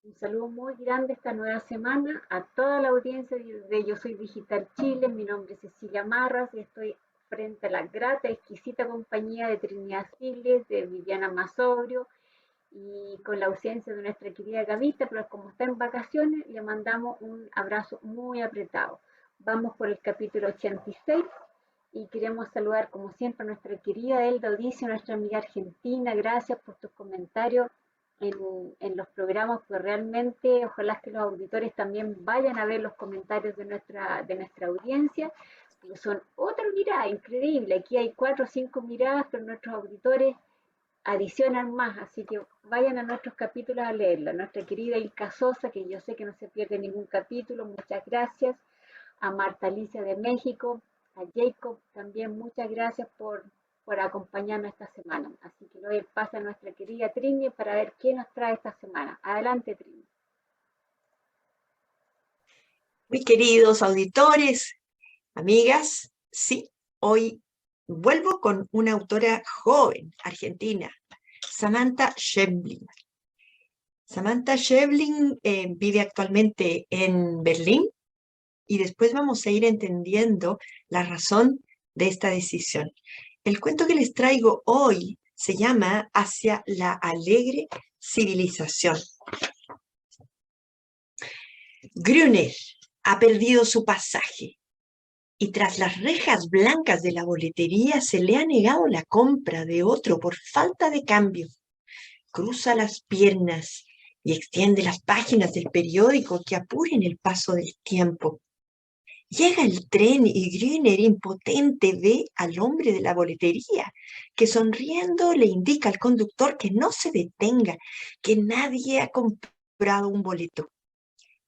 Un saludo muy grande esta nueva semana a toda la audiencia de Yo Soy Digital Chile. Mi nombre es Cecilia Marras y estoy frente a la grata, exquisita compañía de Trinidad Siles, de Viviana Masobrio y con la ausencia de nuestra querida Gavita, pero como está en vacaciones, le mandamos un abrazo muy apretado. Vamos por el capítulo 86 y queremos saludar como siempre a nuestra querida Elda Odicio, nuestra amiga argentina. Gracias por tus comentarios en los programas, pues realmente ojalá que los auditores también vayan a ver los comentarios de nuestra audiencia, porque son otra mirada increíble. Aquí hay 4 o 5 miradas, pero nuestros auditores adicionan más, así que vayan a nuestros capítulos a leerla. Nuestra querida Ilka Sosa, que yo sé que no se pierde ningún capítulo, muchas gracias. A Marta Alicia de México, a Jacob también, muchas gracias por acompañarnos esta semana. Así que le doy el pase a nuestra querida Trini para ver qué nos trae esta semana. Adelante, Trini. Muy queridos auditores, amigas, sí, hoy vuelvo con una autora joven, argentina, Samantha Schweblin. Samantha Schweblin vive actualmente en Berlín y después vamos a ir entendiendo la razón de esta decisión. El cuento que les traigo hoy se llama Hacia la alegre civilización. Grüner ha perdido su pasaje y tras las rejas blancas de la boletería se le ha negado la compra de otro por falta de cambio. Cruza las piernas y extiende las páginas del periódico que apuren el paso del tiempo. Llega el tren y Grüner, impotente, ve al hombre de la boletería, que sonriendo le indica al conductor que no se detenga, que nadie ha comprado un boleto.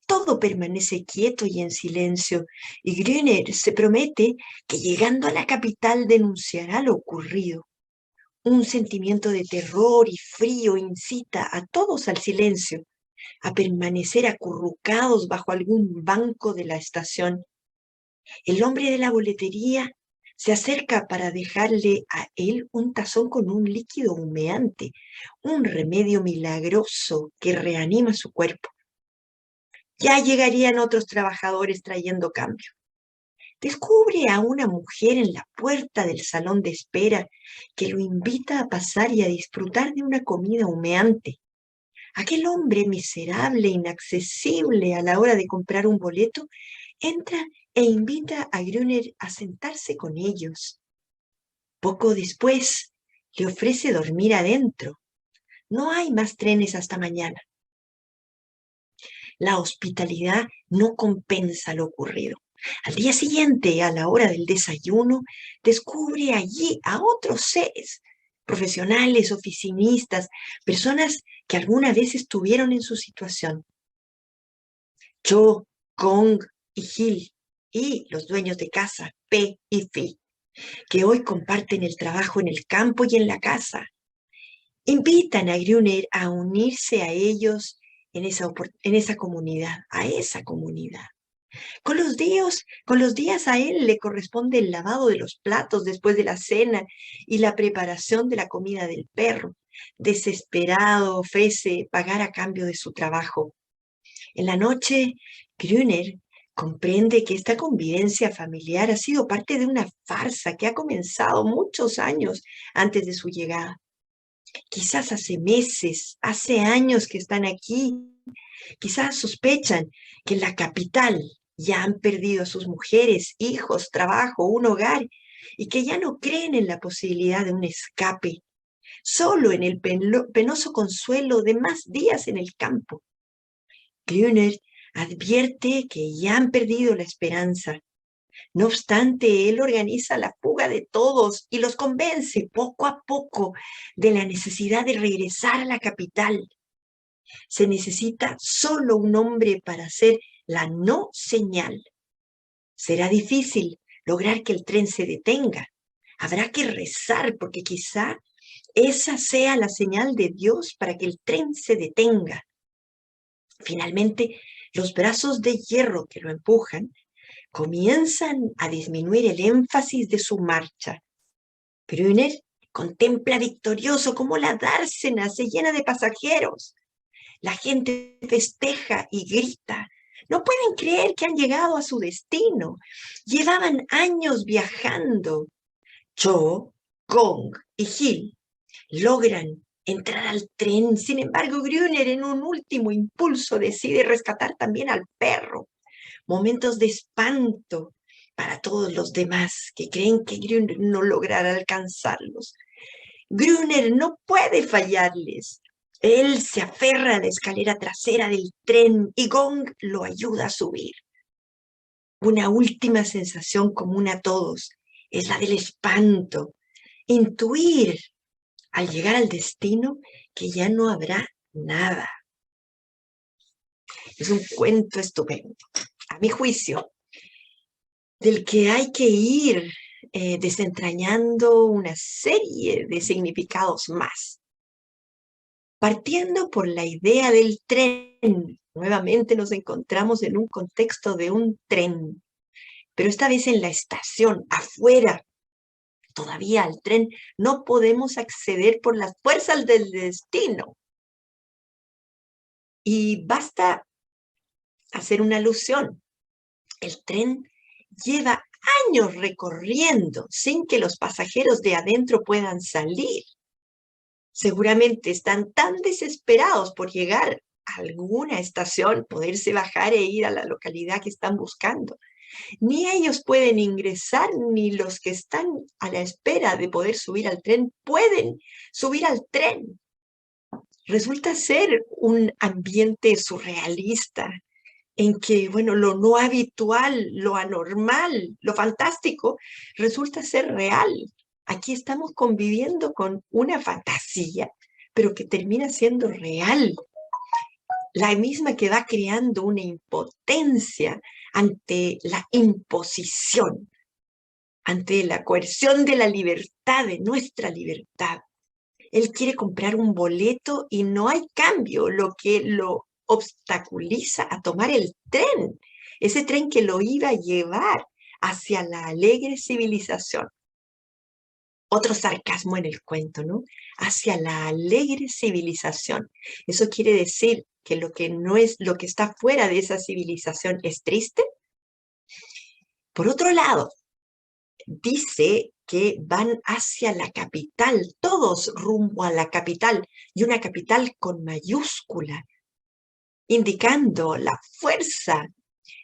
Todo permanece quieto y en silencio, y Grüner se promete que llegando a la capital denunciará lo ocurrido. Un sentimiento de terror y frío incita a todos al silencio, a permanecer acurrucados bajo algún banco de la estación. El hombre de la boletería se acerca para dejarle a él un tazón con un líquido humeante, un remedio milagroso que reanima su cuerpo. Ya llegarían otros trabajadores trayendo cambio. Descubre a una mujer en la puerta del salón de espera que lo invita a pasar y a disfrutar de una comida humeante. Aquel hombre miserable, inaccesible a la hora de comprar un boleto, entra e invita a Grüner a sentarse con ellos. Poco después, le ofrece dormir adentro. No hay más trenes hasta mañana. La hospitalidad no compensa lo ocurrido. Al día siguiente, a la hora del desayuno, descubre allí a otros seres, profesionales, oficinistas, personas que alguna vez estuvieron en su situación. Cho, Kong y Gil, y los dueños de casa, P y Phi, que hoy comparten el trabajo en el campo y en la casa. Invitan a Grüner a unirse a ellos en esa comunidad, a esa comunidad. Con los días a él le corresponde el lavado de los platos después de la cena y la preparación de la comida del perro. Desesperado ofrece pagar a cambio de su trabajo. En la noche, Grüner comprende que esta convivencia familiar ha sido parte de una farsa que ha comenzado muchos años antes de su llegada. Quizás hace meses, hace años que están aquí. Quizás sospechan que en la capital ya han perdido a sus mujeres, hijos, trabajo, un hogar, y que ya no creen en la posibilidad de un escape, solo en el penoso consuelo de más días en el campo. Grüner advierte que ya han perdido la esperanza. No obstante, él organiza la fuga de todos y los convence poco a poco de la necesidad de regresar a la capital. Se necesita solo un hombre para hacer la no señal. Será difícil lograr que el tren se detenga. Habrá que rezar porque quizá esa sea la señal de Dios para que el tren se detenga. Finalmente, los brazos de hierro que lo empujan comienzan a disminuir el énfasis de su marcha. Grüner contempla victorioso cómo la dársena se llena de pasajeros. La gente festeja y grita. No pueden creer que han llegado a su destino. Llevaban años viajando. Cho, Gong y Gil logran entrar al tren. Sin embargo, Gruner, en un último impulso, decide rescatar también al perro. Momentos de espanto para todos los demás que creen que Gruner no logrará alcanzarlos. Gruner no puede fallarles. Él se aferra a la escalera trasera del tren y Gong lo ayuda a subir. Una última sensación común a todos es la del espanto. Intuir al llegar al destino que ya no habrá nada. Es un cuento estupendo, a mi juicio, del que hay que ir desentrañando una serie de significados más. Partiendo por la idea del tren, nuevamente nos encontramos en un contexto de un tren, pero esta vez en la estación, afuera. Todavía al tren no podemos acceder por las fuerzas del destino. Y basta hacer una alusión. El tren lleva años recorriendo sin que los pasajeros de adentro puedan salir. Seguramente están tan desesperados por llegar a alguna estación, poderse bajar e ir a la localidad que están buscando. Ni ellos pueden ingresar, ni los que están a la espera de poder subir al tren pueden subir al tren. Resulta ser un ambiente surrealista en que, bueno, lo no habitual, lo anormal, lo fantástico, resulta ser real. Aquí estamos conviviendo con una fantasía, pero que termina siendo real. La misma que va creando una impotencia ante la imposición, ante la coerción de la libertad, de nuestra libertad. Él quiere comprar un boleto y no hay cambio, lo que lo obstaculiza a tomar el tren, ese tren que lo iba a llevar hacia la alegre civilización. Otro sarcasmo en el cuento, ¿no? Hacia la alegre civilización. Eso quiere decir que lo que no es, lo que está fuera de esa civilización es triste. Por otro lado, dice que van hacia la capital, todos rumbo a la capital, y una capital con mayúscula, indicando la fuerza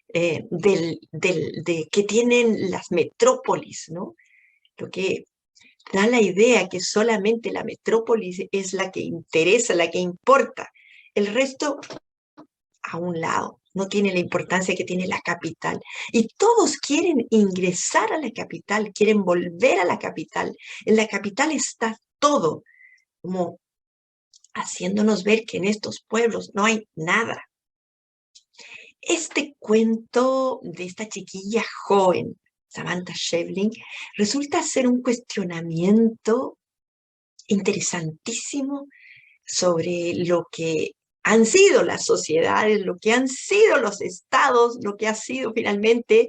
de que tienen las metrópolis, ¿no? Lo que da la idea que solamente la metrópolis es la que interesa, la que importa. El resto, a un lado, no tiene la importancia que tiene la capital. Y todos quieren ingresar a la capital, quieren volver a la capital. En la capital está todo, como haciéndonos ver que en estos pueblos no hay nada. Este cuento de esta chiquilla joven, Samantha Schweblin, resulta ser un cuestionamiento interesantísimo sobre lo que han sido las sociedades, lo que han sido los estados, lo que ha sido finalmente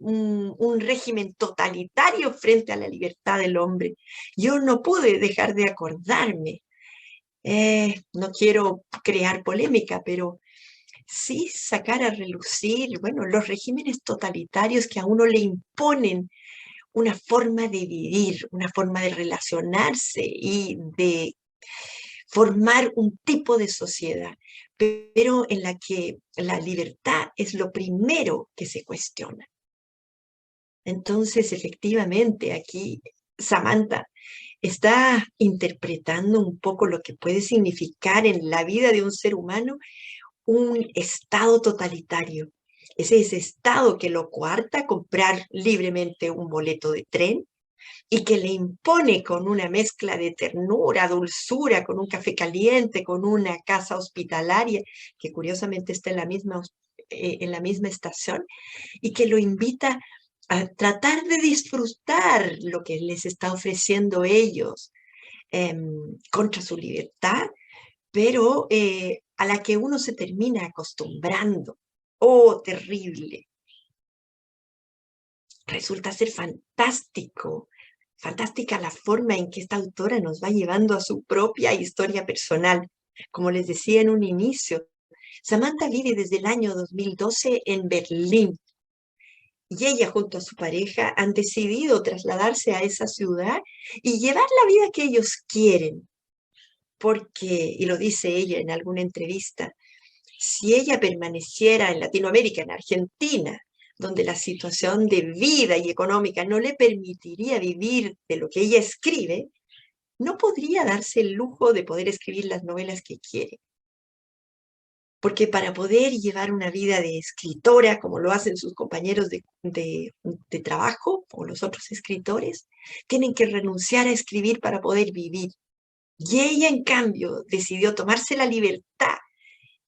un régimen totalitario frente a la libertad del hombre. Yo no pude dejar de acordarme, no quiero crear polémica, pero sí sacar a relucir, bueno, los regímenes totalitarios que a uno le imponen una forma de vivir, una forma de relacionarse y de formar un tipo de sociedad, pero en la que la libertad es lo primero que se cuestiona. Entonces, efectivamente, aquí Samantha está interpretando un poco lo que puede significar en la vida de un ser humano un estado totalitario. Es ese estado que lo coarta a comprar libremente un boleto de tren y que le impone con una mezcla de ternura, dulzura, con un café caliente, con una casa hospitalaria, que curiosamente está en la misma estación, y que lo invita a tratar de disfrutar lo que les está ofreciendo ellos contra su libertad, pero a la que uno se termina acostumbrando. ¡Oh, terrible! Resulta ser fantástico, fantástica la forma en que esta autora nos va llevando a su propia historia personal. Como les decía en un inicio, Samantha vive desde el año 2012 en Berlín y ella junto a su pareja han decidido trasladarse a esa ciudad y llevar la vida que ellos quieren, porque, y lo dice ella en alguna entrevista, si ella permaneciera en Latinoamérica, en Argentina, donde la situación de vida y económica no le permitiría vivir de lo que ella escribe, no podría darse el lujo de poder escribir las novelas que quiere. Porque para poder llevar una vida de escritora, como lo hacen sus compañeros de trabajo o los otros escritores, tienen que renunciar a escribir para poder vivir. Y ella, en cambio, decidió tomarse la libertad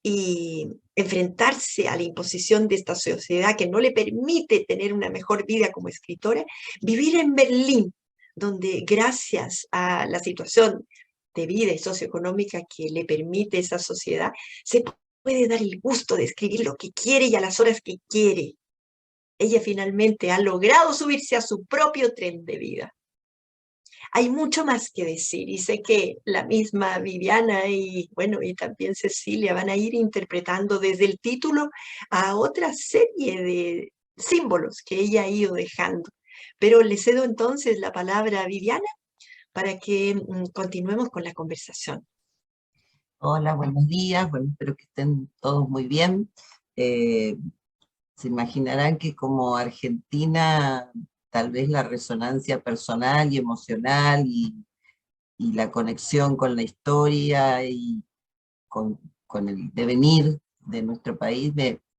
y enfrentarse a la imposición de esta sociedad que no le permite tener una mejor vida como escritora, vivir en Berlín, donde gracias a la situación de vida y socioeconómica que le permite esa sociedad, se puede dar el gusto de escribir lo que quiere y a las horas que quiere. Ella finalmente ha logrado subirse a su propio tren de vida. Hay mucho más que decir y sé que la misma Viviana y bueno, y también Cecilia van a ir interpretando desde el título a otra serie de símbolos que ella ha ido dejando. Pero le cedo entonces la palabra a Viviana para que continuemos con la conversación. Hola, buenos días. Bueno, espero que estén todos muy bien. Eh, Se imaginarán que como Argentina, tal vez la resonancia personal y emocional y la conexión con la historia y con el devenir de nuestro país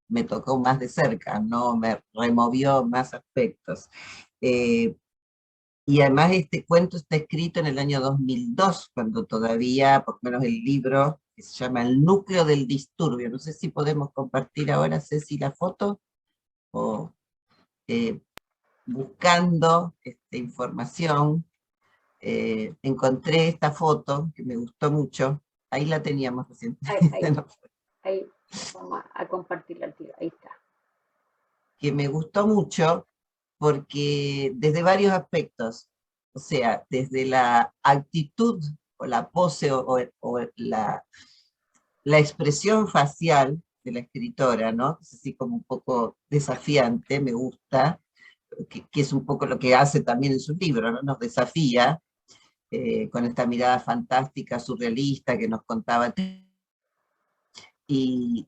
me tocó más de cerca, ¿no? Me removió más aspectos. Eh, y además este cuento está escrito en el año 2002, cuando todavía, por lo menos el libro, que se llama El núcleo del disturbio. No sé si podemos compartir ahora, Ceci, la foto, o eh, buscando información, encontré esta foto que me gustó mucho. Ahí la teníamos recién. Ahí, ahí vamos a compartirla al tiro. Ahí está. Que me gustó mucho porque desde varios aspectos, o sea, desde la actitud o la pose o la expresión facial de la escritora, ¿no? Es así como un poco desafiante, me gusta, que es un poco lo que hace también en su libro, ¿no? Nos desafía con esta mirada fantástica, surrealista que nos contaba. Y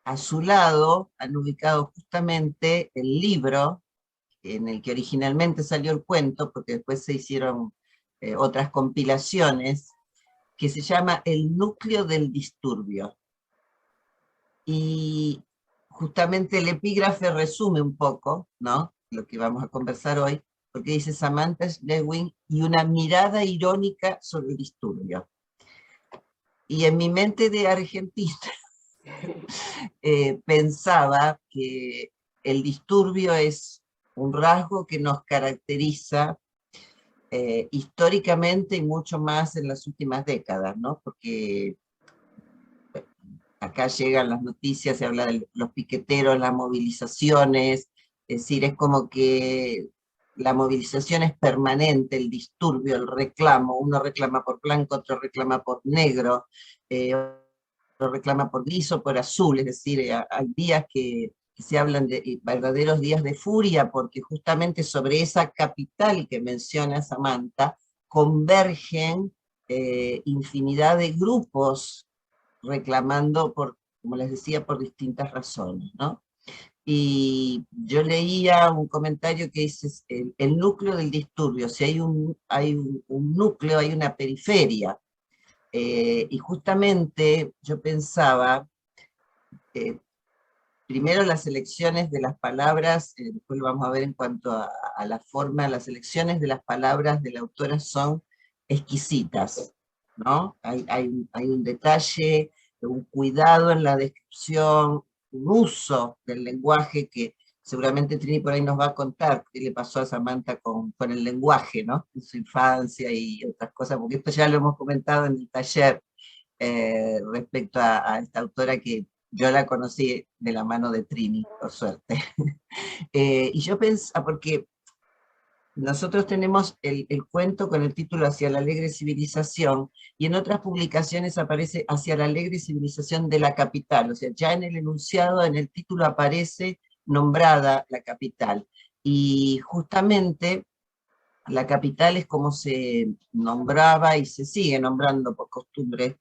a su lado han ubicado justamente el libro en el que originalmente salió el cuento, porque después se hicieron otras compilaciones, que se llama El núcleo del disturbio. Y justamente el epígrafe resume un poco, ¿no?, lo que vamos a conversar hoy, porque dice Samantha Schweblin y una mirada irónica sobre el disturbio. Y en mi mente de argentina pensaba que el disturbio es un rasgo que nos caracteriza históricamente y mucho más en las últimas décadas, ¿no? Porque acá llegan las noticias, se habla de los piqueteros, las movilizaciones, es decir, es como que la movilización es permanente, el disturbio, el reclamo, uno reclama por blanco, otro reclama por negro, otro reclama por gris o por azul, es decir, hay días que se hablan de verdaderos días de furia, porque justamente sobre esa capital que menciona Samantha, convergen infinidad de grupos reclamando por, como les decía, por distintas razones, ¿no? Y yo leía un comentario que dice, el núcleo del disturbio, si hay un núcleo, hay una periferia, y justamente yo pensaba, primero las elecciones de las palabras, después lo vamos a ver en cuanto a la forma, las elecciones de las palabras de la autora son exquisitas, ¿no? Hay un detalle, un cuidado en la descripción, un uso del lenguaje que seguramente Trini por ahí nos va a contar qué le pasó a Samantha con el lenguaje, ¿no? En su infancia y otras cosas, porque esto ya lo hemos comentado en el taller respecto a esta autora que yo la conocí de la mano de Trini, por suerte. Y yo pensaba, porque Nosotros tenemos el cuento con el título Hacia la alegre civilización, y en otras publicaciones aparece Hacia la alegre civilización de la capital, o sea, ya en el enunciado, en el título aparece nombrada la capital. Y justamente la capital es como se nombraba y se sigue nombrando por costumbre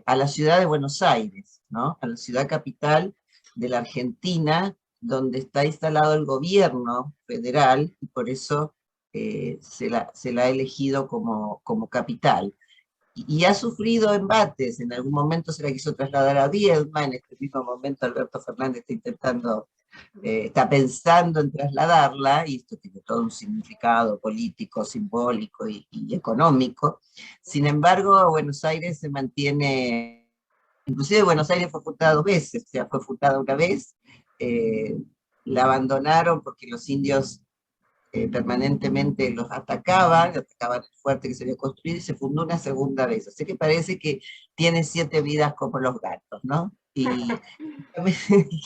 a la ciudad de Buenos Aires, ¿no? A la ciudad capital de la Argentina, donde está instalado el gobierno federal, y por eso se la ha elegido como capital. Y ha sufrido embates, en algún momento se la quiso trasladar a Viedma, en este mismo momento Alberto Fernández está intentando está pensando en trasladarla, y esto tiene todo un significado político, simbólico y económico. Sin embargo, Buenos Aires se mantiene, inclusive Buenos Aires fue fundada 2 veces, o sea, fue fundada una vez, eh, la abandonaron porque los indios permanentemente los atacaban el fuerte que se había construido, y se fundó una segunda vez. Así que parece que tiene 7 vidas como los gatos, ¿no? Y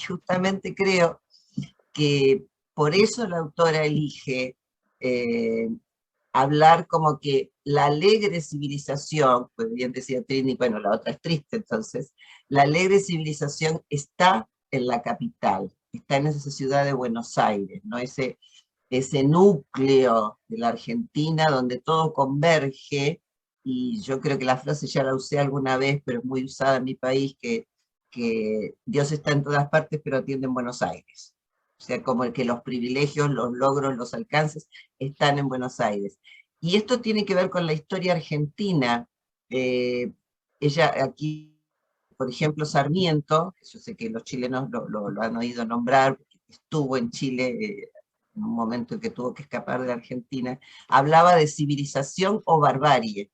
justamente creo que por eso la autora elige eh, hablar como que la alegre civilización, pues bien decía Trini, bueno, la otra es triste, entonces, la alegre civilización está en la capital, está en esa ciudad de Buenos Aires, ¿no? Ese núcleo de la Argentina donde todo converge, y yo creo que la frase ya la usé alguna vez, pero es muy usada en mi país, que Dios está en todas partes, pero atiende en Buenos Aires. O sea, como el que los privilegios, los logros, los alcances están en Buenos Aires. Y esto tiene que ver con la historia argentina. Eh, ella aquí, por ejemplo, Sarmiento, que yo sé que los chilenos lo han oído nombrar, porque estuvo en Chile en un momento en que tuvo que escapar de la Argentina, hablaba de civilización o barbarie,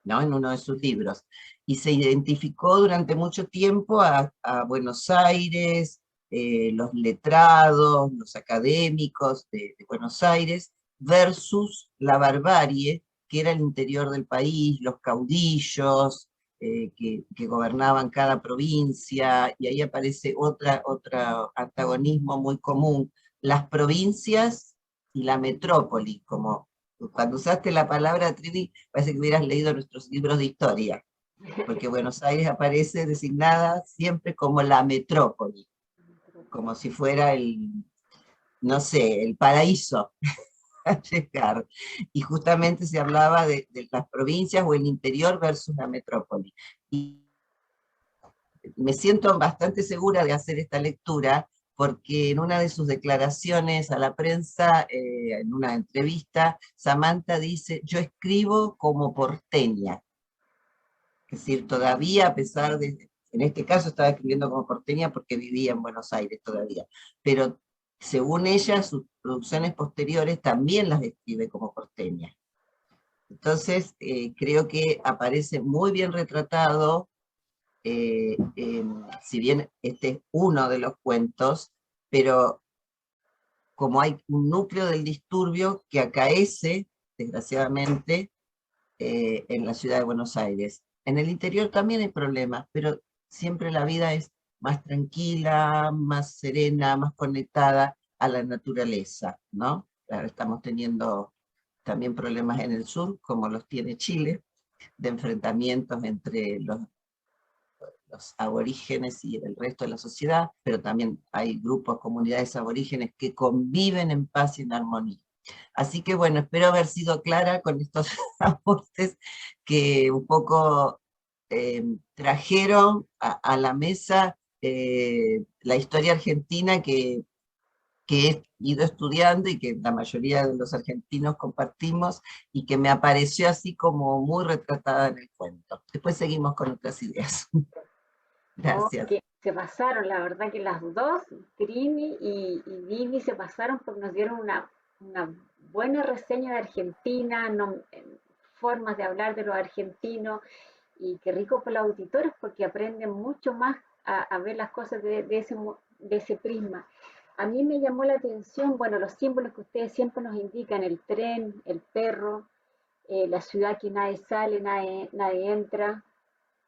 ¿no? En uno de sus libros. Y se identificó durante mucho tiempo a Buenos Aires, los letrados, los académicos de Buenos Aires, versus la barbarie, que era el interior del país, los caudillos, que gobernaban cada provincia, y ahí aparece otro antagonismo muy común, las provincias y la metrópoli, como cuando usaste la palabra, Trini, parece que hubieras leído nuestros libros de historia, porque Buenos Aires aparece designada siempre como la metrópoli, como si fuera no sé, el paraíso a llegar. Y justamente se hablaba de las provincias o el interior versus la metrópoli. Y me siento bastante segura de hacer esta lectura, porque en una de sus declaraciones a la prensa, en una entrevista, Samantha dice: yo escribo como porteña. Es decir, todavía a pesar de, en este caso estaba escribiendo como porteña porque vivía en Buenos Aires todavía, pero según ella, sus producciones posteriores también las escribe como porteña. Entonces, creo que aparece muy bien retratado, si bien este es uno de los cuentos, pero como hay un núcleo del disturbio que acaece, desgraciadamente, en la ciudad de Buenos Aires. En el interior también hay problemas, pero siempre la vida es más tranquila, más serena, más conectada a la naturaleza, ¿no? Ahora estamos teniendo también problemas en el sur, como los tiene Chile, de enfrentamientos entre los aborígenes y el resto de la sociedad, pero también hay grupos, comunidades aborígenes que conviven en paz y en armonía. Así que bueno, espero haber sido clara con estos aportes que un poco trajeron a la mesa la historia argentina que he ido estudiando y que la mayoría de los argentinos compartimos, y que me apareció así como muy retratada en el cuento. Después seguimos con otras ideas. No, Gracias. que se pasaron, la verdad que las dos, Trini y Vivi, se pasaron porque nos dieron una buena reseña de Argentina, formas de hablar de los argentinos, y qué rico para los auditores porque aprenden mucho más a ver las cosas de ese prisma. A mí me llamó la atención, bueno, los símbolos que ustedes siempre nos indican: el tren, el perro, la ciudad que nadie sale, nadie entra.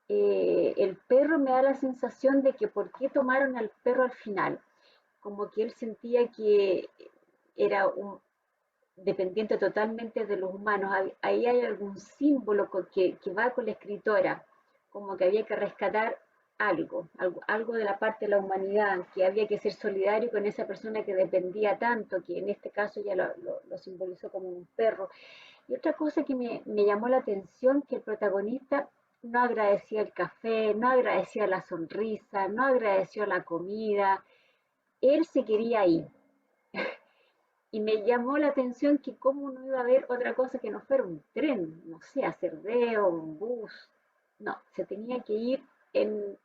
El perro me da la sensación de que por qué tomaron al perro al final, como que él sentía que era dependiente totalmente de los humanos. Ahí hay algún símbolo que va con la escritora, como que había que rescatar algo de la parte de la humanidad, que había que ser solidario con esa persona que dependía tanto, que en este caso ya lo simbolizó como un perro. Y otra cosa que me llamó la atención, que el protagonista no agradeció el café, no agradeció la sonrisa, no agradeció la comida, él se quería ir. Y me llamó la atención que cómo no iba a haber otra cosa que no fuera un tren, no sé, hacer Cerdeo, un bus. No, se tenía que ir en,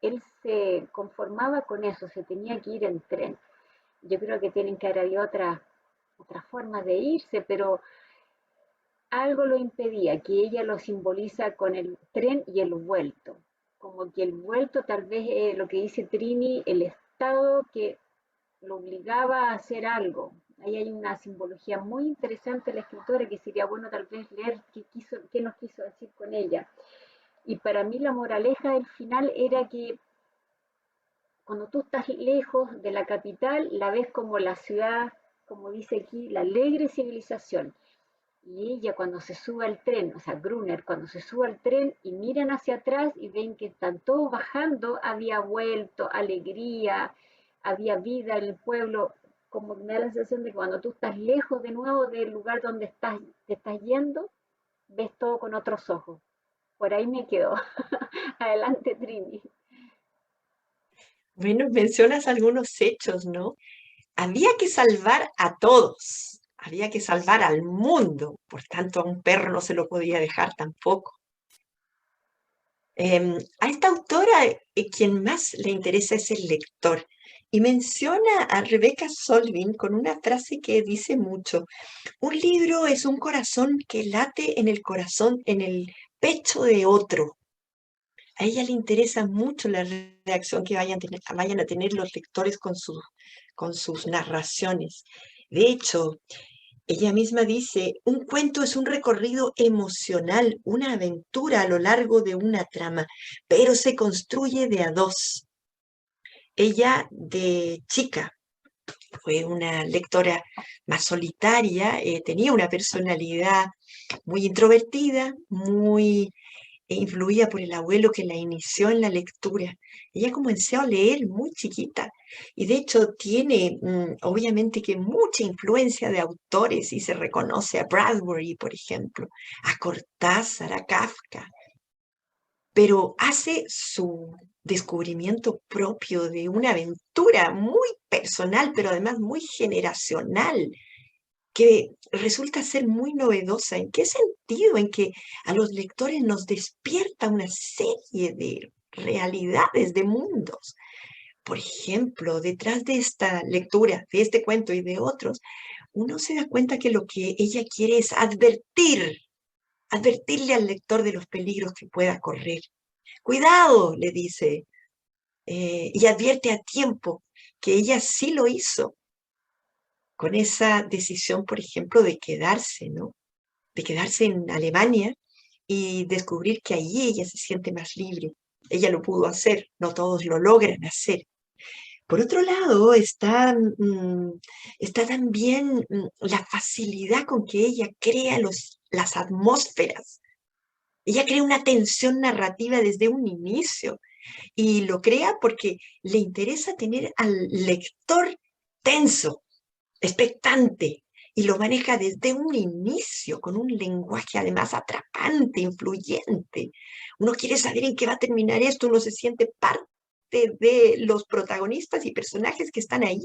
él se conformaba con eso, se tenía que ir en tren. Yo creo que tienen que haber otra forma de irse, pero algo lo impedía, que ella lo simboliza con el tren y el vuelto. Como que el vuelto tal vez es lo que dice Trini, el estado que lo obligaba a hacer algo. Ahí hay una simbología muy interesante de la escritora que sería bueno tal vez leer qué nos quiso decir con ella. Y para mí la moraleja del final era que cuando tú estás lejos de la capital, la ves como la ciudad, como dice aquí, la alegre civilización. Y ella cuando se sube al tren, o sea, Gruner, cuando se sube al tren y miran hacia atrás y ven que están todos bajando, había vuelto, alegría, había vida en el pueblo, como me da la sensación de que cuando tú estás lejos de nuevo del lugar donde te estás yendo, ves todo con otros ojos. Por ahí me quedo. Adelante, Trini. Bueno, mencionas algunos hechos, ¿no? Había que salvar a todos, había que salvar al mundo, por tanto a un perro no se lo podía dejar tampoco. A esta autora, quien más le interesa es el lector, y menciona a Rebecca Solvin con una frase que dice mucho: un libro es un corazón que late en el corazón, en el pecho de otro. A ella le interesa mucho la reacción que vayan a tener los lectores con sus narraciones. De hecho, ella misma dice, un cuento es un recorrido emocional, una aventura a lo largo de una trama, pero se construye de a dos. Ella, de chica, fue una lectora más solitaria, tenía una personalidad muy introvertida, muy influida por el abuelo que la inició en la lectura. Ella comenzó a leer muy chiquita y de hecho tiene obviamente que mucha influencia de autores y se reconoce a Bradbury, por ejemplo, a Cortázar, a Kafka, pero hace su descubrimiento propio de una aventura muy personal, pero además muy generacional, que resulta ser muy novedosa. ¿En qué sentido? En que a los lectores nos despierta una serie de realidades, de mundos. Por ejemplo, detrás de esta lectura, de este cuento y de otros, uno se da cuenta que lo que ella quiere es advertirle al lector de los peligros que pueda correr. Cuidado, le dice, y advierte a tiempo que ella sí lo hizo con esa decisión, por ejemplo, de quedarse, ¿no? De quedarse en Alemania y descubrir que allí ella se siente más libre. Ella lo pudo hacer, no todos lo logran hacer. Por otro lado, está también la facilidad con que ella crea las atmósferas. Ella crea una tensión narrativa desde un inicio y lo crea porque le interesa tener al lector tenso, expectante, y lo maneja desde un inicio, con un lenguaje además atrapante, influyente. Uno quiere saber en qué va a terminar esto, uno se siente parte de los protagonistas y personajes que están ahí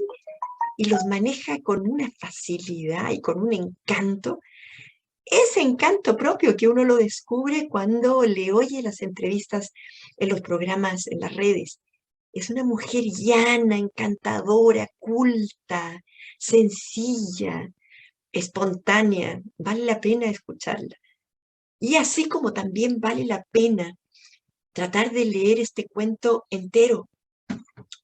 y los maneja con una facilidad y con un encanto. Ese encanto propio que uno lo descubre cuando le oye las entrevistas en los programas, en las redes. Es una mujer llana, encantadora, culta, sencilla, espontánea. Vale la pena escucharla. Y así como también vale la pena tratar de leer este cuento entero,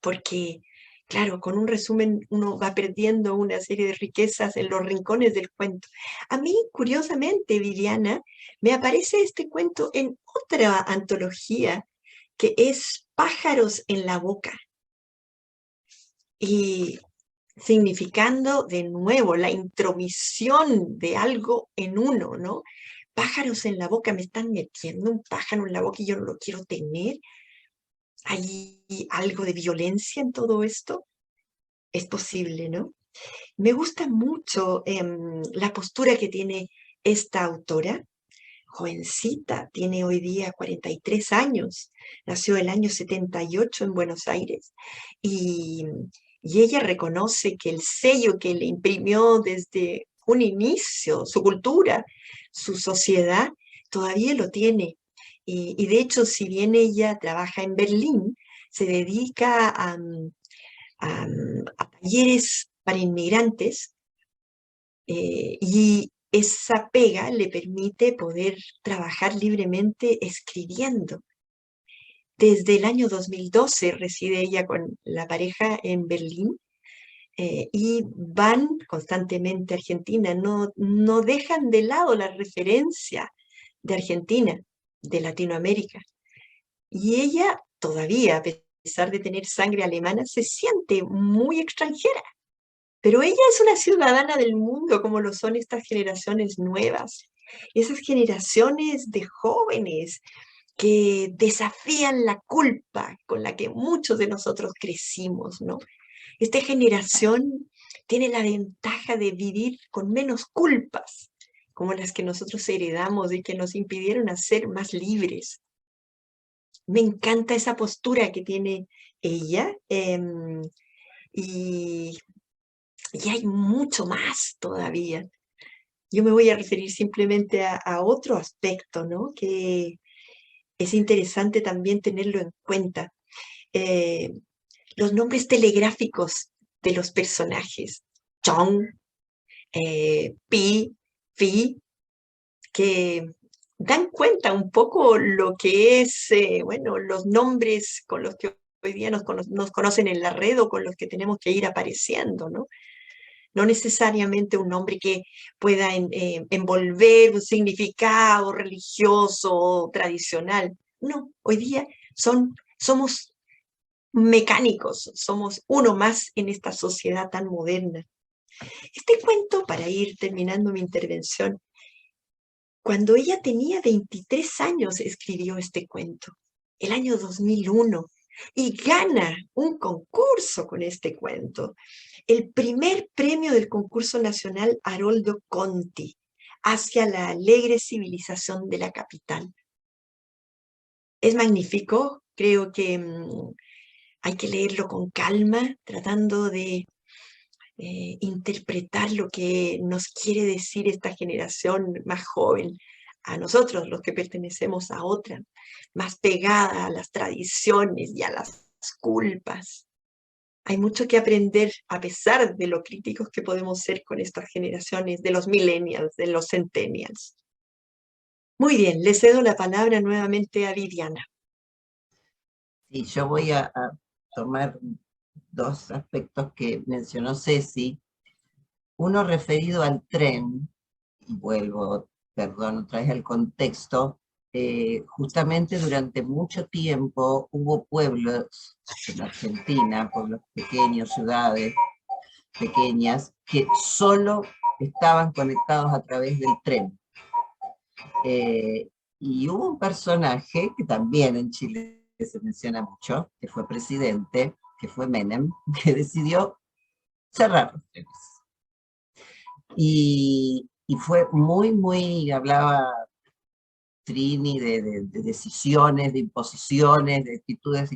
porque, claro, con un resumen uno va perdiendo una serie de riquezas en los rincones del cuento. A mí, curiosamente, Viviana, me aparece este cuento en otra antología que es Pájaros en la boca. Y significando de nuevo la intromisión de algo en uno, ¿no? Pájaros en la boca, me están metiendo un pájaro en la boca y yo no lo quiero tener. ¿Hay algo de violencia en todo esto? Es posible, ¿no? Me gusta mucho la postura que tiene esta autora, jovencita, tiene hoy día 43 años, nació el año 78 en Buenos Aires y ella reconoce que el sello que le imprimió desde un inicio, su cultura, su sociedad, todavía lo tiene. Y de hecho, si bien ella trabaja en Berlín, se dedica a talleres para inmigrantes y esa pega le permite poder trabajar libremente escribiendo. Desde el año 2012 reside ella con la pareja en Berlín y van constantemente a Argentina, no dejan de lado la referencia de Argentina, de Latinoamérica. Y ella todavía, a pesar de tener sangre alemana, se siente muy extranjera. Pero ella es una ciudadana del mundo, como lo son estas generaciones nuevas, esas generaciones de jóvenes que desafían la culpa con la que muchos de nosotros crecimos, ¿no? Esta generación tiene la ventaja de vivir con menos culpas, como las que nosotros heredamos y que nos impidieron ser más libres. Me encanta esa postura que tiene ella y hay mucho más todavía. Yo me voy a referir simplemente a otro aspecto, ¿no? Que es interesante también tenerlo en cuenta. Eh, los nombres telegráficos de los personajes. Chong, Pi, Fi, que dan cuenta un poco lo que es, bueno, los nombres con los que hoy día nos conocen en la red o con los que tenemos que ir apareciendo, ¿no? No necesariamente un nombre que pueda envolver un significado religioso o tradicional. No, hoy día somos mecánicos, somos uno más en esta sociedad tan moderna. Este cuento, para ir terminando mi intervención, cuando ella tenía 23 años escribió este cuento, el año 2001, y gana un concurso con este cuento. El primer premio del concurso nacional Haroldo Conti, hacia la alegre civilización de la capital. Es magnífico, creo que hay que leerlo con calma, tratando de interpretar lo que nos quiere decir esta generación más joven, a nosotros, los que pertenecemos a otra, más pegada a las tradiciones y a las culpas. Hay mucho que aprender a pesar de lo críticos que podemos ser con estas generaciones de los millennials, de los centennials. Muy bien, le cedo la palabra nuevamente a Viviana. Sí, yo voy a tomar dos aspectos que mencionó Ceci. Uno referido al tren, y vuelvo, perdón, otra vez al contexto. Justamente durante mucho tiempo hubo pueblos en Argentina, pueblos pequeños, ciudades pequeñas, que solo estaban conectados a través del tren. Y hubo un personaje que también en Chile se menciona mucho, que fue presidente, que fue Menem, que decidió cerrar los trenes. Y fue muy, hablaba Trini de decisiones, de imposiciones, de actitudes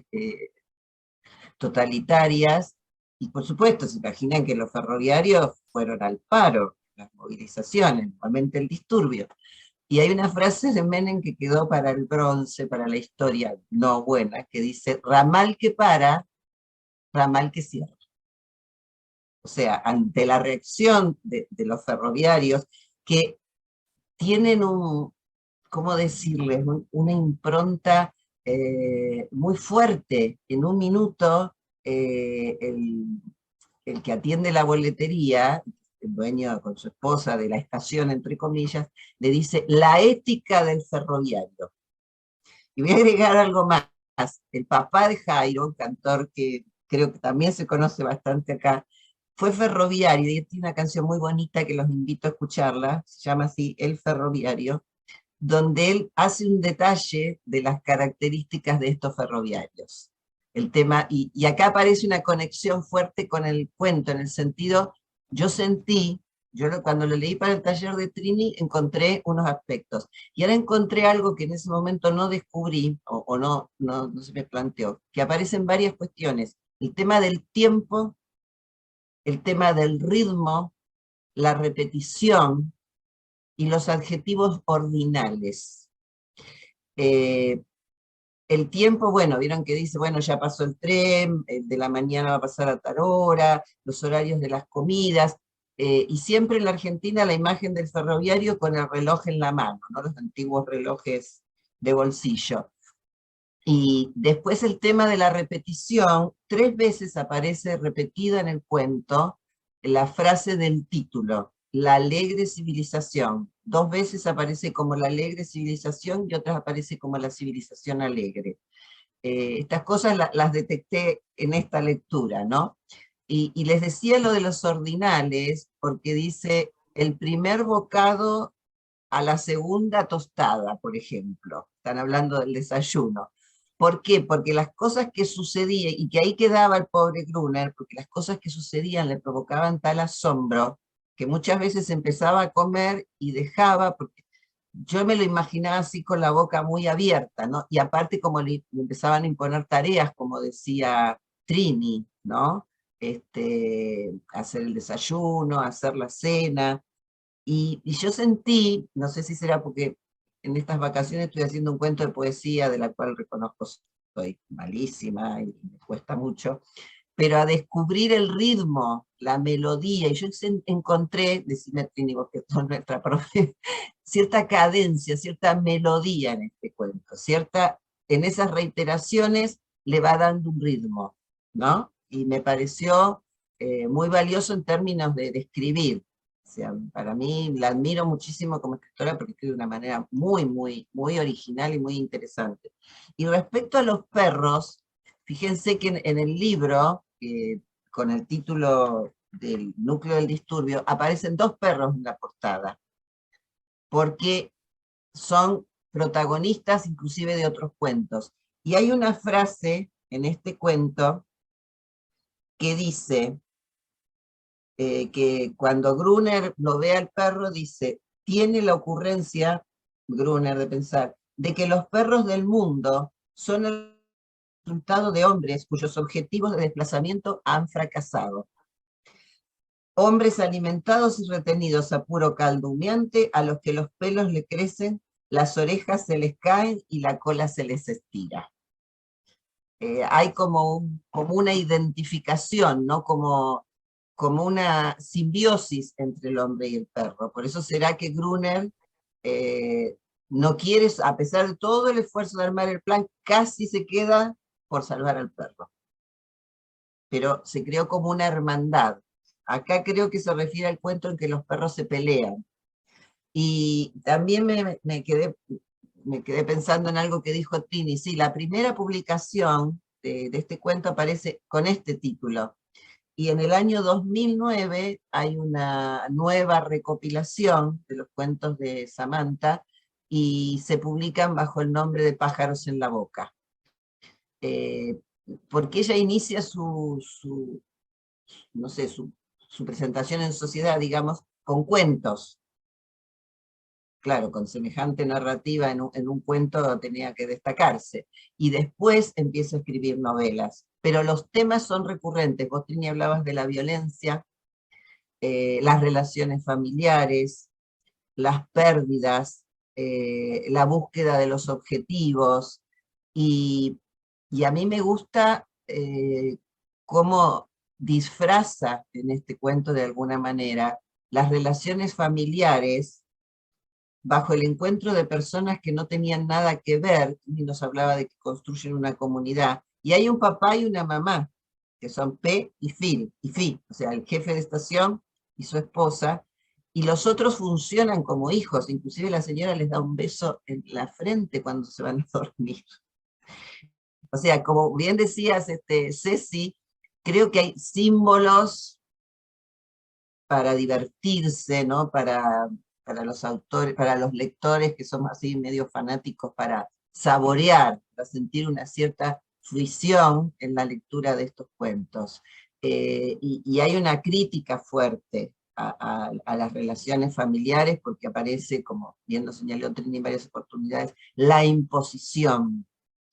totalitarias, y por supuesto se imaginan que los ferroviarios fueron al paro, las movilizaciones, normalmente el disturbio. Y hay una frase de Menem que quedó para el bronce, para la historia no buena, que dice: ramal que para, ramal que cierra. O sea, ante la reacción de los ferroviarios, que tienen ¿cómo decirles? Una impronta muy fuerte. En un minuto, el que atiende la boletería, el dueño con su esposa de la estación, entre comillas, le dice: la ética del ferroviario. Y voy a agregar algo más. El papá de Jairo, un cantor que creo que también se conoce bastante acá, fue ferroviario, y tiene una canción muy bonita que los invito a escucharla, se llama así, El Ferroviario, donde él hace un detalle de las características de estos ferroviarios. El tema, y acá aparece una conexión fuerte con el cuento, en el sentido, yo sentí, cuando lo leí para el taller de Trini, encontré unos aspectos, y ahora encontré algo que en ese momento no descubrí, o no se me planteó, que aparecen varias cuestiones, el tema del tiempo, el tema del ritmo, la repetición, y los adjetivos ordinales. El tiempo, bueno, vieron que dice, bueno, ya pasó el tren, el de la mañana va a pasar a tal hora, los horarios de las comidas, y siempre en la Argentina la imagen del ferroviario con el reloj en la mano, ¿no? Los antiguos relojes de bolsillo. Y después el tema de la repetición, 3 veces aparece repetida en el cuento la frase del título, la alegre civilización. 2 veces aparece como la alegre civilización y otras aparece como la civilización alegre. Estas cosas las detecté en esta lectura, ¿no? Y les decía lo de los ordinales, porque dice, el primer bocado a la segunda tostada, por ejemplo. Están hablando del desayuno. ¿Por qué? Porque las cosas que sucedían, y que ahí quedaba el pobre Gruner, porque las cosas que sucedían le provocaban tal asombro, que muchas veces empezaba a comer y dejaba, porque yo me lo imaginaba así con la boca muy abierta, ¿no? Y aparte como le empezaban a imponer tareas, como decía Trini, ¿no? Hacer el desayuno, hacer la cena, y yo sentí, no sé si será porque en estas vacaciones estoy haciendo un cuento de poesía, de la cual reconozco soy malísima y me cuesta mucho, pero a descubrir el ritmo, la melodía, y yo encontré, decime Trini, vos que sos nuestra profe, cierta cadencia, cierta melodía en este cuento, en esas reiteraciones le va dando un ritmo, ¿no? Y me pareció muy valioso en términos de escribir. O sea, para mí la admiro muchísimo como escritora porque escribe de una manera muy, muy, muy original y muy interesante. Y respecto a los perros, fíjense que en el libro, con el título del núcleo del disturbio, aparecen 2 perros en la portada, porque son protagonistas inclusive de otros cuentos. Y hay una frase en este cuento que dice, que cuando Gruner lo ve al perro, dice, tiene la ocurrencia, Gruner, de pensar, de que los perros del mundo son el resultado de hombres cuyos objetivos de desplazamiento han fracasado. Hombres alimentados y retenidos a puro caldo humeante, a los que los pelos le crecen, las orejas se les caen y la cola se les estira. Hay como una identificación, ¿no? Como una simbiosis entre el hombre y el perro. Por eso será que Gruner no quiere, a pesar de todo el esfuerzo de armar el plan, casi se queda por salvar al perro. Pero se creó como una hermandad. Acá creo que se refiere al cuento en que los perros se pelean. Y también me quedé pensando en algo que dijo Trini. Sí, la primera publicación de este cuento aparece con este título. Y en el año 2009 hay una nueva recopilación de los cuentos de Samantha y se publican bajo el nombre de Pájaros en la Boca. Porque ella inicia no sé, su presentación en sociedad, digamos, con cuentos. Claro, con semejante narrativa en un cuento tenía que destacarse. Y después empieza a escribir novelas. Pero los temas son recurrentes. Vos, Trini, hablabas de la violencia, las relaciones familiares, las pérdidas, la búsqueda de los objetivos, y a mí me gusta cómo disfraza en este cuento de alguna manera las relaciones familiares bajo el encuentro de personas que no tenían nada que ver, y nos hablaba de que construyen una comunidad, y hay un papá y una mamá, que son P y Phil, o sea, el jefe de estación y su esposa, y los otros funcionan como hijos, inclusive la señora les da un beso en la frente cuando se van a dormir. O sea, como bien decías, Ceci, creo que hay símbolos para divertirse, ¿no? Para los autores, para los lectores que somos así medio fanáticos, para saborear, para sentir una cierta fruición en la lectura de estos cuentos. Y hay una crítica fuerte a las relaciones familiares, porque aparece, como bien lo señaló Trini en varias oportunidades, la imposición,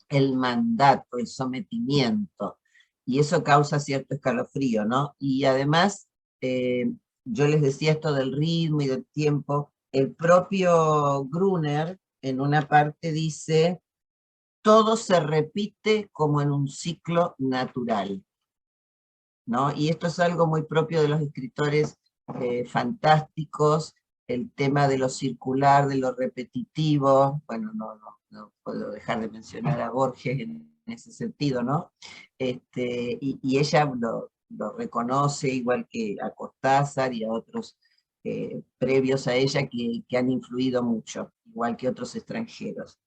el mandato, el sometimiento, y eso causa cierto escalofrío, ¿no? Y además, yo les decía esto del ritmo y del tiempo, el propio Gruner en una parte dice, todo se repite como en un ciclo natural, ¿no? Y esto es algo muy propio de los escritores fantásticos, el tema de lo circular, de lo repetitivo, bueno, no puedo dejar de mencionar a Borges en ese sentido, ¿no? Y ella lo reconoce, igual que a Cortázar y a otros previos a ella que han influido mucho, igual que otros extranjeros.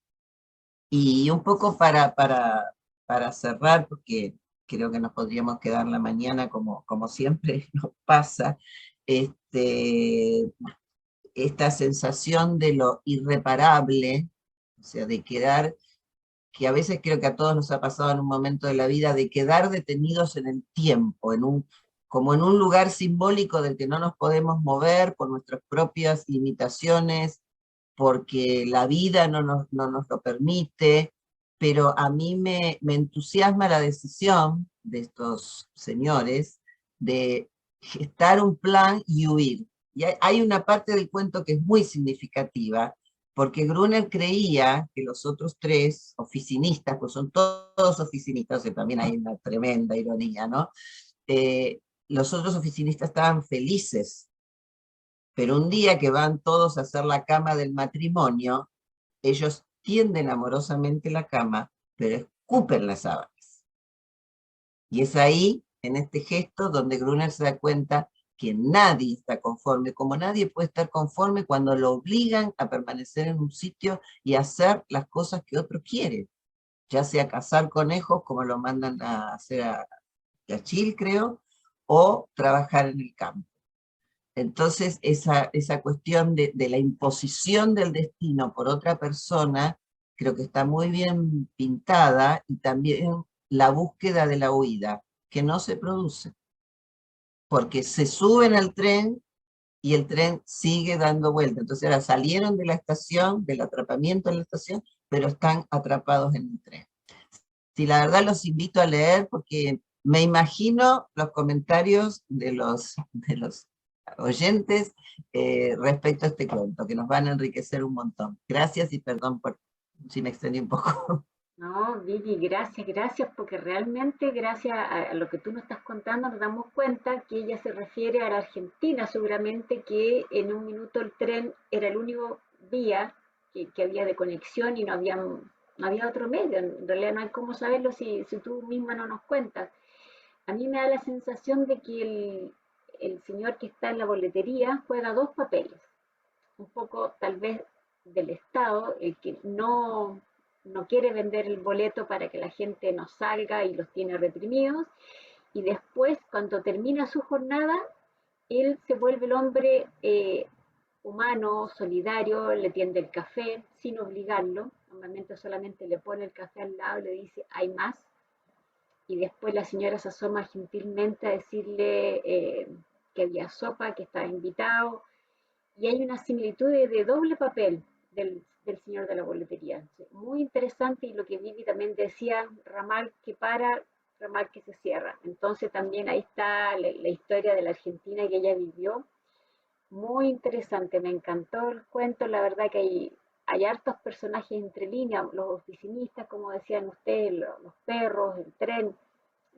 Y un poco para cerrar, porque creo que nos podríamos quedar la mañana como siempre nos pasa, esta sensación de lo irreparable, o sea, de quedar, que a veces creo que a todos nos ha pasado en un momento de la vida, de quedar detenidos en el tiempo, como en un lugar simbólico del que no nos podemos mover por nuestras propias limitaciones, porque la vida no nos lo permite, pero a mí me entusiasma la decisión de estos señores de gestar un plan y huir. Y hay una parte del cuento que es muy significativa, porque Gruner creía que los otros tres oficinistas, pues son todos oficinistas, que también hay una tremenda ironía, ¿no? Los otros oficinistas estaban felices, pero un día que van todos a hacer la cama del matrimonio, ellos tienden amorosamente la cama, pero escupen las sábanas. Y es ahí, en este gesto, donde Gruner se da cuenta que nadie está conforme, como nadie puede estar conforme cuando lo obligan a permanecer en un sitio y hacer las cosas que otro quiere, ya sea cazar conejos, como lo mandan a hacer a Chil, creo, o trabajar en el campo. Entonces, esa cuestión de la imposición del destino por otra persona, creo que está muy bien pintada, y también la búsqueda de la huida, que no se produce, porque se suben al tren y el tren sigue dando vuelta. Entonces ahora salieron de la estación, del atrapamiento en la estación, pero están atrapados en el tren. Sí, la verdad los invito a leer porque me imagino los comentarios de los oyentes respecto a este cuento, que nos van a enriquecer un montón. Gracias y perdón por si me extendí un poco. No, Vivi, gracias, porque realmente gracias a lo que tú nos estás contando nos damos cuenta que ella se refiere a la Argentina, seguramente que en un minuto el tren era el único vía que había de conexión y no había otro medio. En realidad no hay cómo saberlo si tú misma no nos cuentas. A mí me da la sensación de que el señor que está en la boletería juega dos papeles, un poco tal vez del Estado, el que no quiere vender el boleto para que la gente no salga y los tiene reprimidos, y después cuando termina su jornada, él se vuelve el hombre humano, solidario, le tiende el café sin obligarlo, normalmente solamente le pone el café al lado y le dice, hay más, y después la señora se asoma gentilmente a decirle que había sopa, que estaba invitado, y hay una similitud de doble papel del señor de la boletería. Muy interesante, y lo que Vivi también decía, ramal que para, ramal que se cierra. Entonces también ahí está la historia de la Argentina que ella vivió. Muy interesante, me encantó el cuento, la verdad que hay hartos personajes entre líneas, los oficinistas, como decían ustedes, los perros, el tren,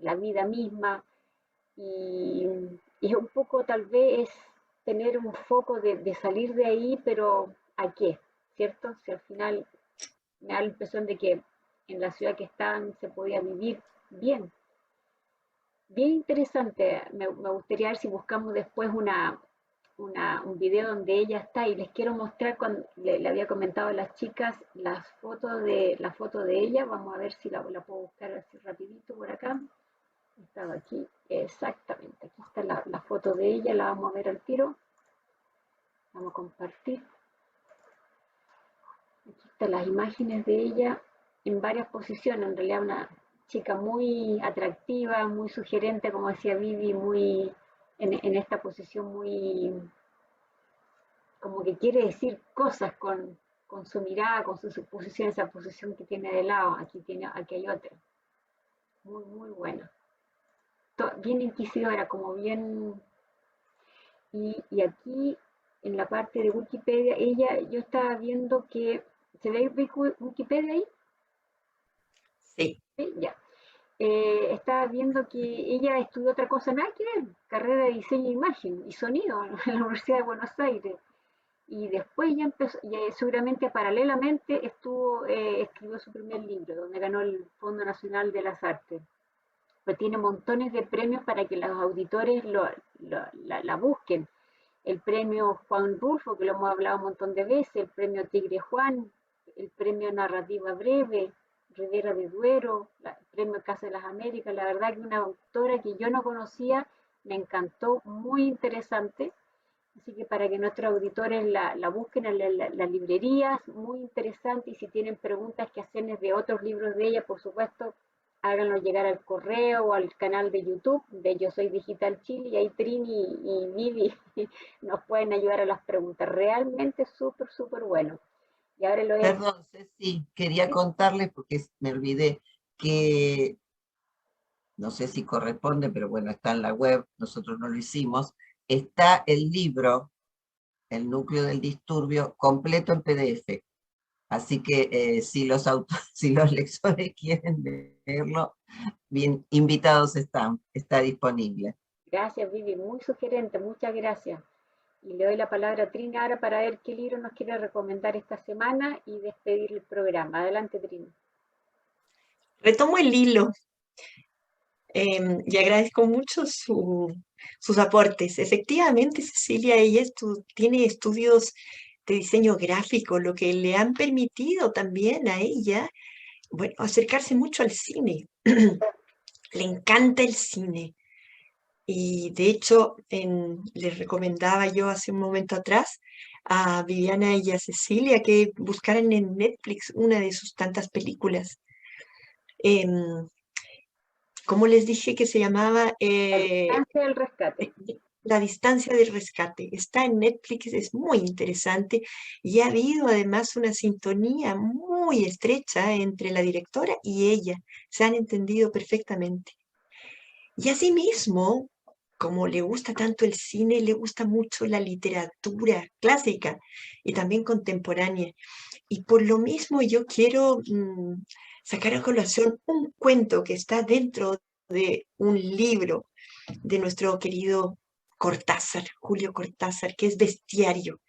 la vida misma, y, y un poco tal vez tener un foco de salir de ahí, pero ¿a qué? ¿Cierto? Si al final me da la impresión de que en la ciudad que estaban se podía vivir bien. Bien interesante, me gustaría ver si buscamos después un video donde ella está, y les quiero mostrar, cuando le había comentado a las chicas la foto de ella. Vamos a ver si la puedo buscar así rapidito por acá. Estaba aquí, exactamente. Aquí está la foto de ella, la vamos a ver al tiro. Vamos a compartir. Aquí están las imágenes de ella en varias posiciones. En realidad una chica muy atractiva, muy sugerente, como decía Vivi, muy en esta posición muy como que quiere decir cosas con su mirada, con su posición, esa posición que tiene de lado. Aquí hay otra. Muy, muy buena. Bien inquisidora, como bien. Y aquí, en la parte de Wikipedia, yo estaba viendo que. ¿Se ve Wikipedia ahí? Sí. Sí, ya. Estaba viendo que ella estudió otra cosa, nada que ver, carrera de diseño de imagen y sonido en la Universidad de Buenos Aires. Y después ya empezó, seguramente paralelamente escribió su primer libro, donde ganó el Fondo Nacional de las Artes. Pero tiene montones de premios para que los auditores la busquen. El premio Juan Rulfo, que lo hemos hablado un montón de veces, el premio Tigre Juan, el premio Narrativa Breve, Rivera de Duero, el premio Casa de las Américas. La verdad que una autora que yo no conocía, me encantó, muy interesante. Así que para que nuestros auditores la busquen en las librerías, muy interesante. Y si tienen preguntas que hacerles de otros libros de ella, por supuesto, háganlo llegar al correo o al canal de YouTube de Yo Soy Digital Chile, y ahí Trini y Vivi nos pueden ayudar a las preguntas. Realmente súper, súper bueno. Y ahora lo es. Perdón, Ceci, quería contarles, porque me olvidé, que no sé si corresponde, pero bueno, está en la web, nosotros no lo hicimos, está el libro, El núcleo del disturbio, completo en PDF. Así que si si los lectores quieren leerlo, bien invitados están, está disponible. Gracias, Vivi, muy sugerente, muchas gracias. Y le doy la palabra a Trini ahora para ver qué libro nos quiere recomendar esta semana y despedir el programa. Adelante, Trini. Retomo el hilo y agradezco mucho sus aportes. Efectivamente, Cecilia, ella tiene estudios de diseño gráfico, lo que le han permitido también a ella, bueno, acercarse mucho al cine. Le encanta el cine. Y de hecho, les recomendaba yo hace un momento atrás a Viviana y a Cecilia que buscaran en Netflix una de sus tantas películas. Em, ¿Cómo les dije que se llamaba? La distancia del rescate. La distancia del rescate. Está en Netflix, es muy interesante y ha habido además una sintonía muy estrecha entre la directora y ella. Se han entendido perfectamente. Y asimismo, como le gusta tanto el cine, le gusta mucho la literatura clásica y también contemporánea. Y por lo mismo yo quiero sacar a colación un cuento que está dentro de un libro de nuestro querido Cortázar, Julio Cortázar, que es Bestiario,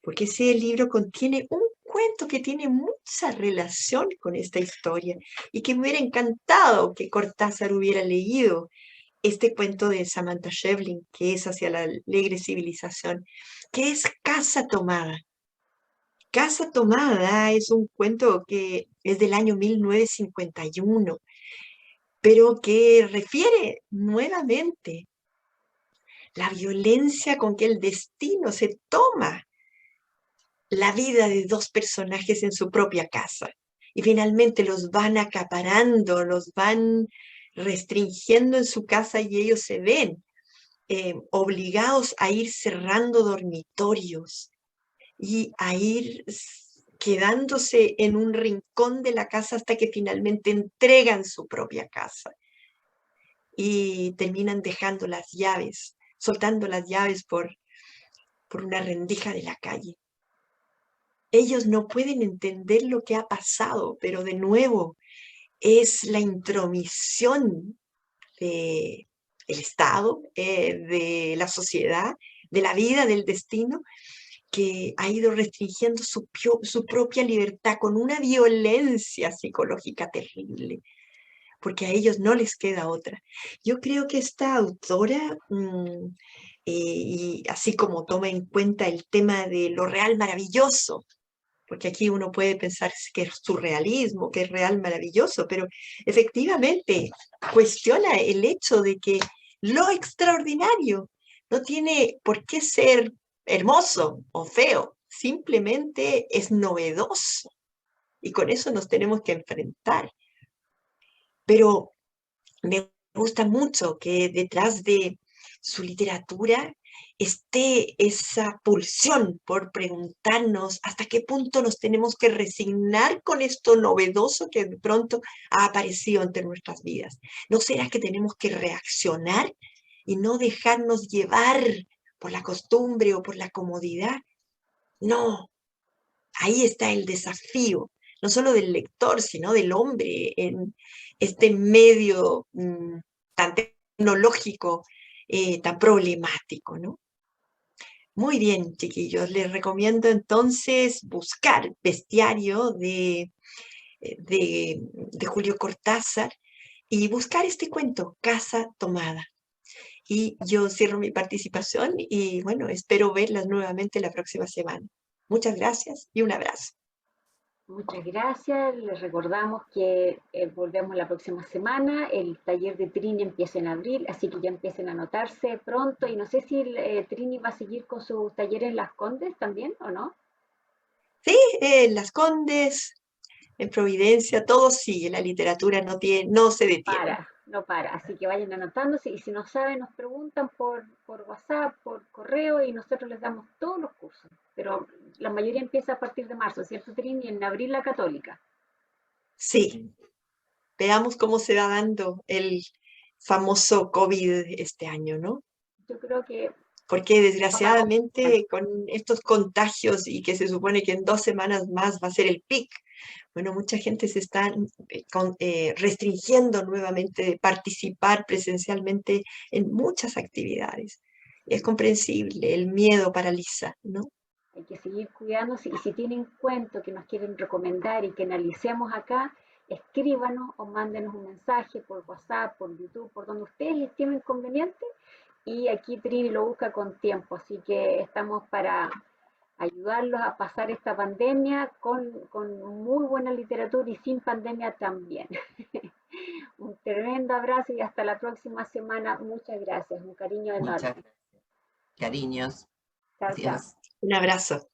porque ese libro contiene un cuento que tiene mucha relación con esta historia y que me hubiera encantado que Cortázar hubiera leído este cuento de Samantha Schweblin, que es Hacia la alegre civilización, que es Casa Tomada. Casa Tomada es un cuento que es del año 1951, pero que refiere nuevamente la violencia con que el destino se toma la vida de dos personajes en su propia casa. Y finalmente los van acaparando, los van restringiendo en su casa y ellos se ven obligados a ir cerrando dormitorios y a ir quedándose en un rincón de la casa hasta que finalmente entregan su propia casa y terminan dejando las llaves, soltando las llaves por una rendija de la calle. Ellos no pueden entender lo que ha pasado, pero de nuevo es la intromisión del Estado, de la sociedad, de la vida, del destino, que ha ido restringiendo su propia libertad con una violencia psicológica terrible, porque a ellos no les queda otra. Yo creo que esta autora, y así como toma en cuenta el tema de lo real maravilloso, porque aquí uno puede pensar que es surrealismo, que es real maravilloso, pero efectivamente cuestiona el hecho de que lo extraordinario no tiene por qué ser hermoso o feo, simplemente es novedoso y con eso nos tenemos que enfrentar. Pero me gusta mucho que detrás de su literatura esté esa pulsión por preguntarnos hasta qué punto nos tenemos que resignar con esto novedoso que de pronto ha aparecido ante nuestras vidas. ¿No será que tenemos que reaccionar y no dejarnos llevar por la costumbre o por la comodidad? No, ahí está el desafío, no solo del lector, sino del hombre en este medio tan tecnológico, tan problemático, ¿no? Muy bien, chiquillos, les recomiendo entonces buscar Bestiario de Julio Cortázar y buscar este cuento, Casa Tomada. Y yo cierro mi participación y bueno, espero verlas nuevamente la próxima semana. Muchas gracias y un abrazo. Muchas gracias. Les recordamos que volvemos la próxima semana. El taller de Trini empieza en abril, así que ya empiecen a anotarse pronto. Y no sé si Trini va a seguir con sus talleres en Las Condes también, ¿o no? Sí, en Las Condes, en Providencia, todo sigue, la literatura no se detiene. No para. Así que vayan anotándose y si no saben, nos preguntan por WhatsApp, por correo y nosotros les damos todos los cursos. Pero la mayoría empieza a partir de marzo, ¿cierto, Trini? En abril la católica. Sí, veamos cómo se va dando el famoso COVID este año, ¿no? Yo creo que Porque vamos a desgraciadamente con estos contagios y que se supone que en 2 semanas más va a ser el pic, bueno, mucha gente se está restringiendo nuevamente de participar presencialmente en muchas actividades. Es comprensible, el miedo paraliza, ¿no? hay que seguir cuidándose y si tienen cuentos que nos quieren recomendar y que analicemos acá, escríbanos o mándenos un mensaje por WhatsApp, por YouTube, por donde ustedes estimen conveniente y aquí Trini lo busca con tiempo, así que estamos para ayudarlos a pasar esta pandemia con muy buena literatura y sin pandemia también. Un tremendo abrazo y hasta la próxima semana. Muchas gracias, un cariño Muchas enorme. gracias. Cariños. Chao, chao. Adiós. Un abrazo.